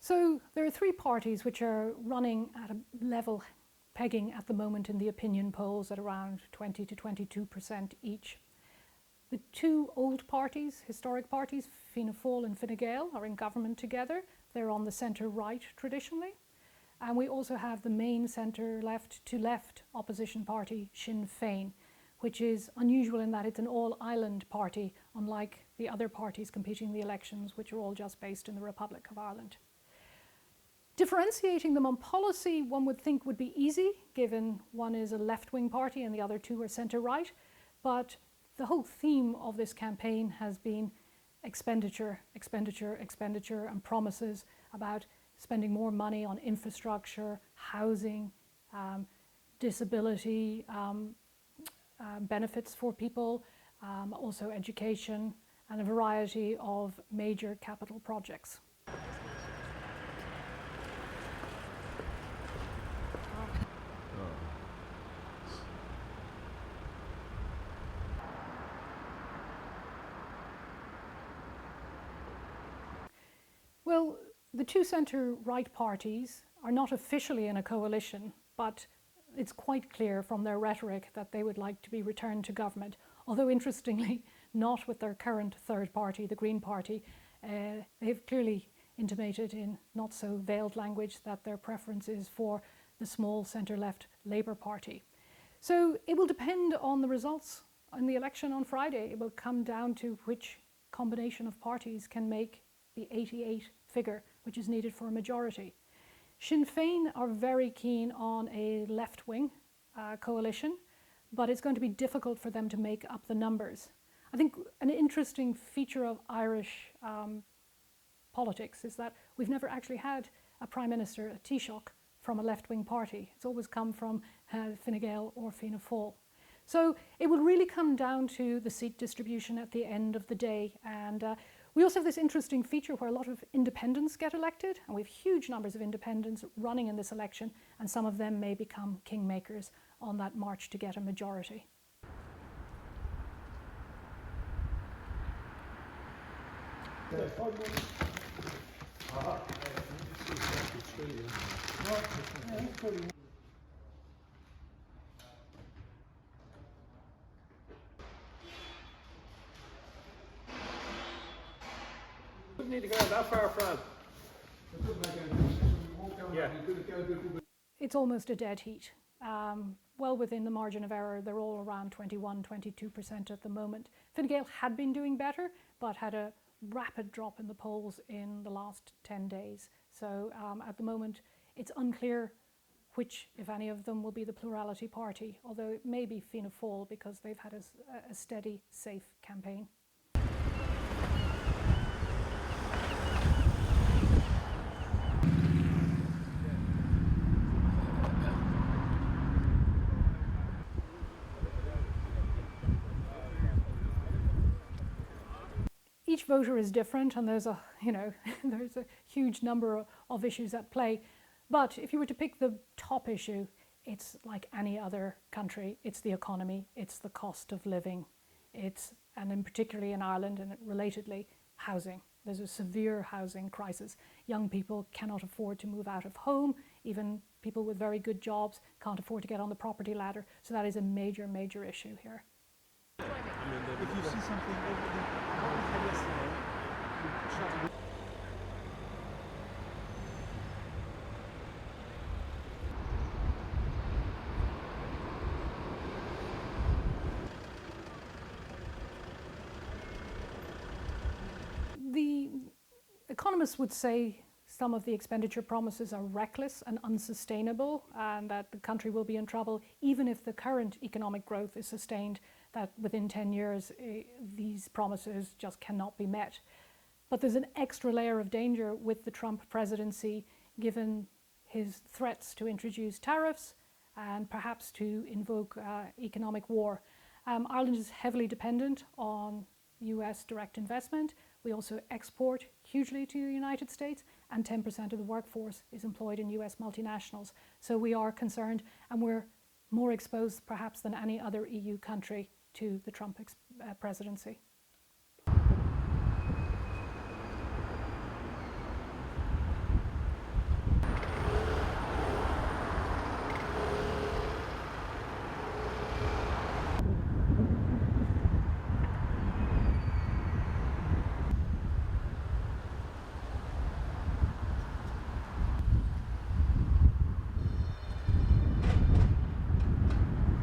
So there are three parties which are running at a level pegging at the moment in the opinion polls at around 20 to 22% each. The two old parties, historic parties, Fianna Fáil and Fine Gael, are in government together. They're on the centre-right traditionally. And we also have the main centre-left to left opposition party, Sinn Féin, which is unusual in that it's an all-island party, unlike the other parties competing in the elections, which are all just based in the Republic of Ireland. Differentiating them on policy, one would think would be easy, given one is a left-wing party and the other two are centre-right. But the whole theme of this campaign has been expenditure, expenditure, expenditure, and promises about spending more money on infrastructure, housing, disability, benefits for people, also education, and a variety of major capital projects. Well, the two centre-right parties are not officially in a coalition, but it's quite clear from their rhetoric that they would like to be returned to government, although interestingly not with their current third party, the Green Party. They've clearly intimated in not so veiled language that their preference is for the small centre-left Labour Party. So it will depend on the results in the election on Friday. It will come down to which combination of parties can make the 88 figure which is needed for a majority. Sinn Féin are very keen on a left-wing coalition, but it's going to be difficult for them to make up the numbers. I think an interesting feature of Irish politics is that we've never actually had a Prime Minister, a Taoiseach, from a left-wing party. It's always come from Fine Gael or Fianna Fáil. So it will really come down to the seat distribution at the end of the day. And we also have this interesting feature where a lot of independents get elected, and we have huge numbers of independents running in this election, and some of them may become kingmakers on that march to get a majority. Need to go that far, Fran. Yeah. It's almost a dead heat. Well within the margin of error, they're all around 21, 22% at the moment. Fine Gael had been doing better, but had a rapid drop in the polls in the last 10 days. So at the moment, it's unclear which, if any of them, will be the plurality party, although it may be Fianna Fáil because they've had a steady, safe campaign. Each voter is different, and there's a huge number of issues at play. But if you were to pick the top issue, it's like any other country. It's the economy, it's the cost of living, and in particularly in Ireland and relatedly, housing. There's a severe housing crisis. Young people cannot afford to move out of home. Even people with very good jobs can't afford to get on the property ladder. So that is a major, major issue here. If you see something yesterday, the economists would say some of the expenditure promises are reckless and unsustainable, and that the country will be in trouble even if the current economic growth is sustained, that within 10 years these promises just cannot be met. But there's an extra layer of danger with the Trump presidency, given his threats to introduce tariffs and perhaps to invoke economic war. Ireland is heavily dependent on US direct investment. We also export hugely to the United States, and 10% of the workforce is employed in US multinationals. So we are concerned, and we're more exposed perhaps than any other EU country to the Trump presidency.